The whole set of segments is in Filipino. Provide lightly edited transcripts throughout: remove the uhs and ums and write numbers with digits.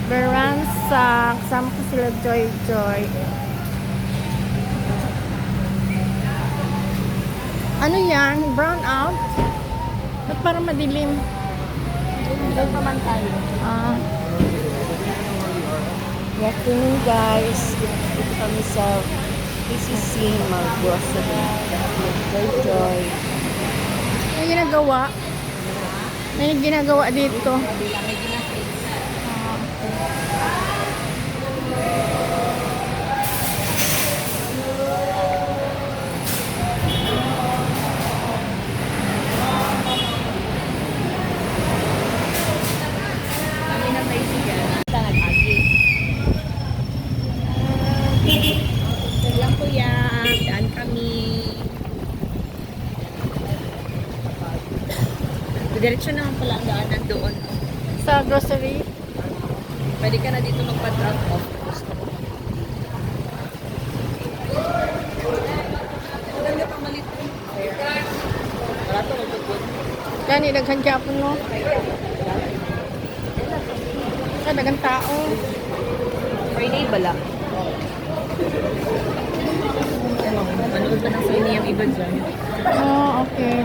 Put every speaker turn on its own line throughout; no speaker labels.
Beransa. Kasama ko sila Joy Joy. Ano yan? Brown out? Ba't parang madilim?
Doon pa man tayo.
Ah,
Good afternoon, guys. Dito kami sa PCC mag-grocery. Joy.
may ginagawa. May ginagawa dito.
May ginagawa. Kami na may siya. Nag-agi. Lang po yan. Daan kami. Diretso naman pala ang daanan doon.
Sa grocery.
Pwede ka na dito magpa-drop off. Gusto mo. Maganda pang malit. Wala to magpapun.
Kani, daghan Japon no? Sa dagang tao.
Friday bala. Manood pa ng Sony yung iba dyan.
Oh, okay.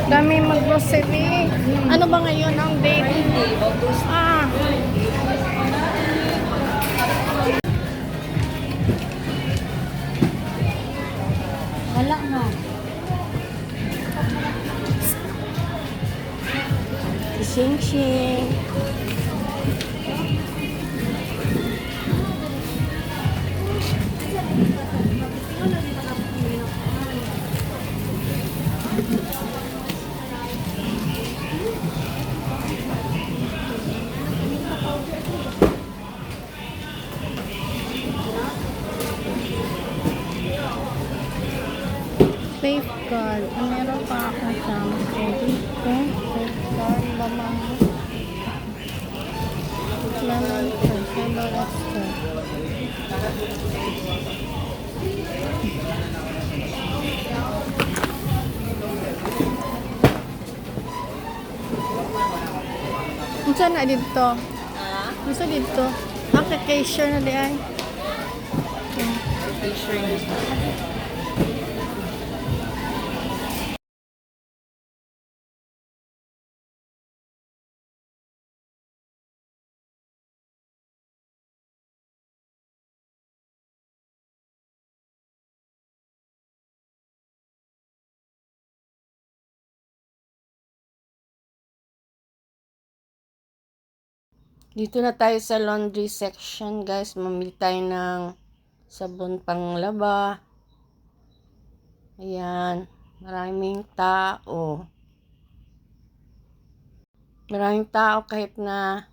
Dami mag-grocery. Ano ba ngayon ang date?
Friday, August.
Ah,
Wala na. Xing-xing.
safeguard. Meron pa ako sa dito. Safeguard. Lamang. Lemon first. Herbal extract. Unsa na dito?
Ah,
Unsa dito? Application na di ay.
t-shirt. Dito na tayo sa laundry section, guys. Mamili tayo ng sabon panglaba. Ayan. Maraming tao. Maraming tao kahit na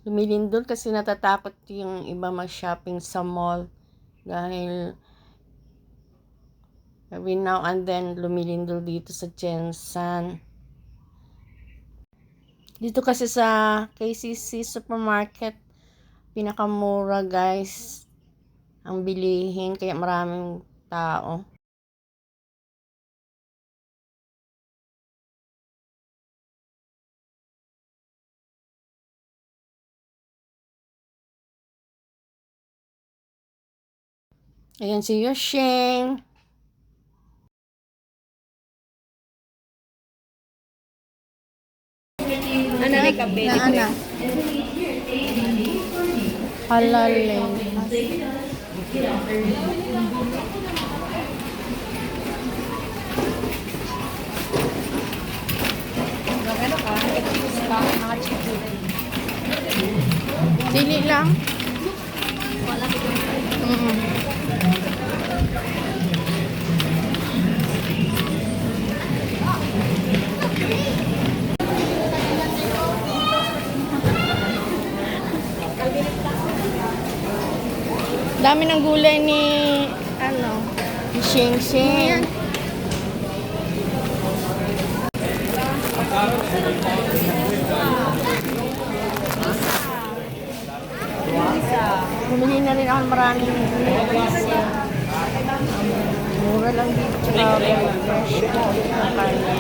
lumilindol kasi natatakot yung iba mag-shopping sa mall. Dahil every now and then lumilindol dito sa Jensen. Dito kasi sa KCC Supermarket, pinakamura guys ang bilihin kaya maraming tao. Ayan si Yosheng. Ano may kape?
Na ana. Halalin.
Ano ka? Naka-chicken.
Dili lang.
Wala ko.
Dami ng gulay ni ano, ni Shing Shing. Bumili na rin ako ng maraming gulay.
Mura lang dito sa fresh na karne.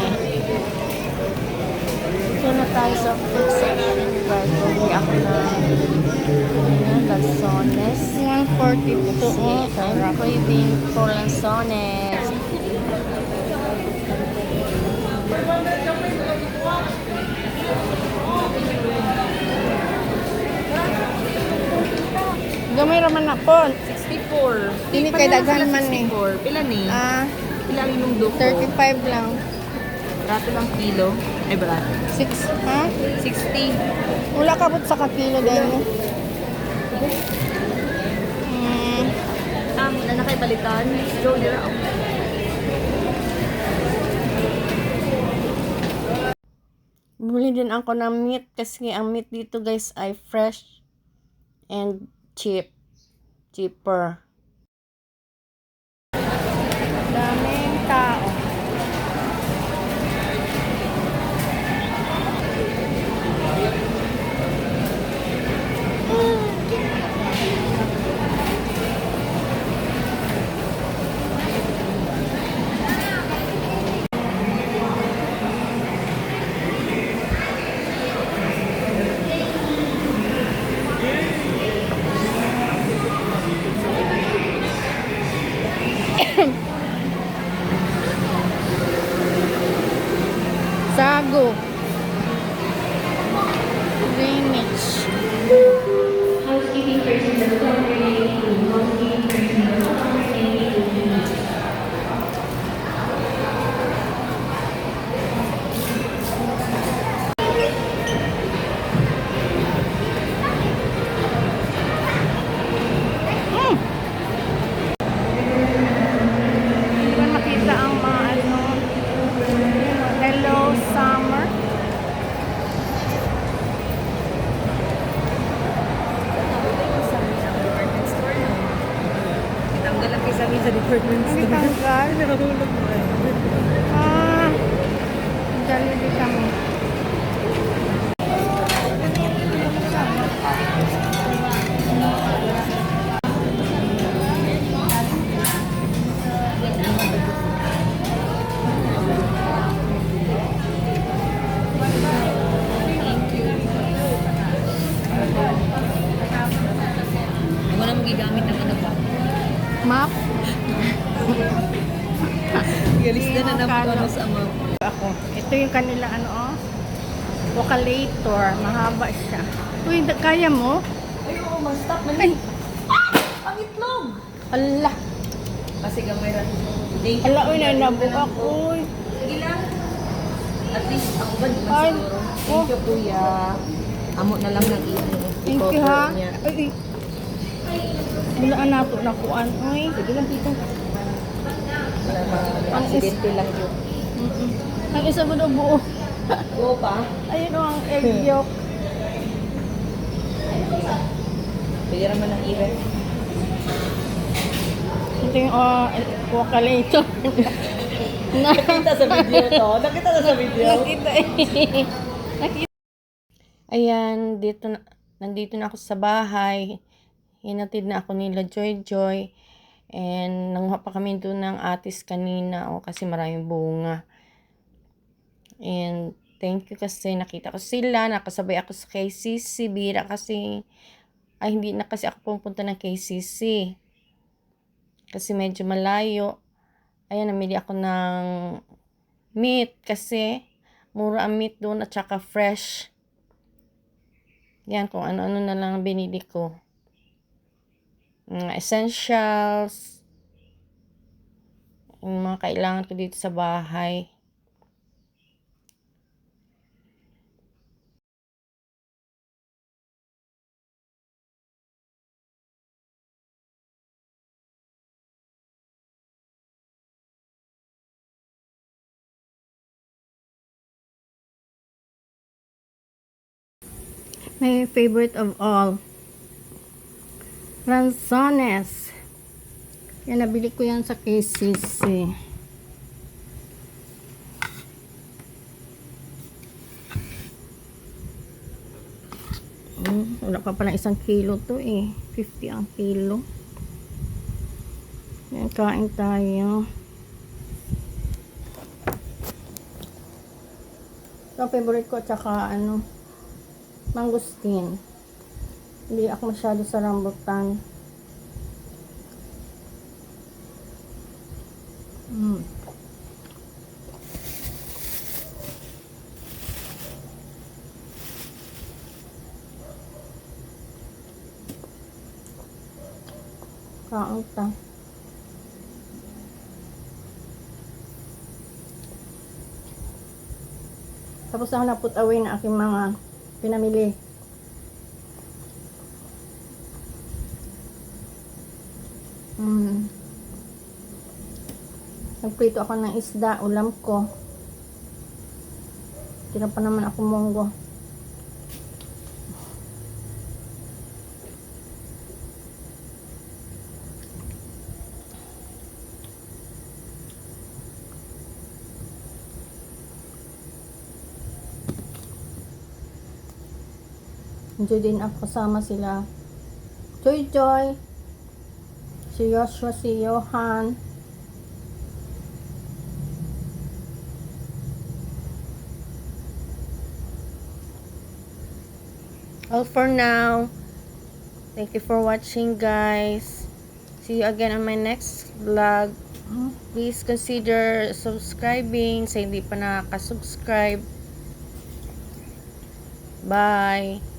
Ito na tayo sa food section guys. Bumili ako ng lansones.
142.
I'm craving for lansones.
Gamay raman na po.
64.
Dili kay daghan man ni.
64. Pila ni?
Ah,
Pila yung duko?
35 lang.
Barato lang kilo. Ay, barato.
6, ha?
60.
Wala ka po sa kakilo din. Hmm.
Na nakaibalitan. Go nila ako.
Bumili din ako ng meat kasi ang meat dito guys ay fresh and cheaper.
Daming tao. Sago. Greenwich.
Housekeeping person of Congress, housekeeping person of Congress,
Hindi ko nakita ang mga ano. Hello, summer.
Tanggal lang kaysa sa department
Hindi tanggal.
Nahulog mo eh.
Ah, Jollibee kami.
Ako na magigamit ng ano ba?
Map.
Galis na na
Kalo.
sa mga.
Ako. Ito yung kanila ano oh. Vocalator. Mahaba siya. Uy, kaya mo?
Ay, oo, mag-stop man.
Ay,
Ang itlog!
ala.
Kasi gamay rin. Thank you.
Ala, uy, nabuak. Uy.
Sige lang. At least ako ba di man
Ay,
siguro.
oh.
Thank you, kuya. Amo na lang ng
Thank you ha. Ay, bulaan nato na kuan. Uy.
Sige lang, tito.
Ang
Aksidente lang yun.
Ang isa mo daw buo.
Go pa.
Ayun o ang egg yolk.
Pwede naman ng iret.
Ito yung vocalator.
Nakita sa video to. Nakita na sa video.
Nakita eh. Nakita.
Ayan, nandito na ako sa bahay. Hinatid na ako nila Joy. And nanguha pa kami doon ng atis kanina kasi maraming bunga. And thank you kasi nakita ko sila, nakasabay ako sa KCC. Bira kasi, hindi na kasi ako pupunta ng KCC. Kasi medyo malayo. Ayan, namili ako ng meat kasi mura ang meat doon at saka fresh. Yan, kung ano-ano na lang binili ko. Essentials. Yung mga kailangan ko dito sa bahay.
My favorite of all. Lanzones. Yan, nabili ko yan sa KCC. Wala pa pala 1 kilo to eh. 50 ang kilo. Yan, kain tayo. Ito ang favorite ko, tsaka ano, mangosteen. Hindi ako masyado sa rambutan. Kaang ta. Tapos ako na-put away na aking mga pinamili. Nagprito ako ng isda, ulam ko. Tira pa naman ako munggo. Enjoy din ako kasama sila. Joy, si Joshua, si Johan.
All for now. Thank you for watching, guys. See you again on my next vlog. Please consider subscribing sa hindi pa nakaka-subscribe. Bye.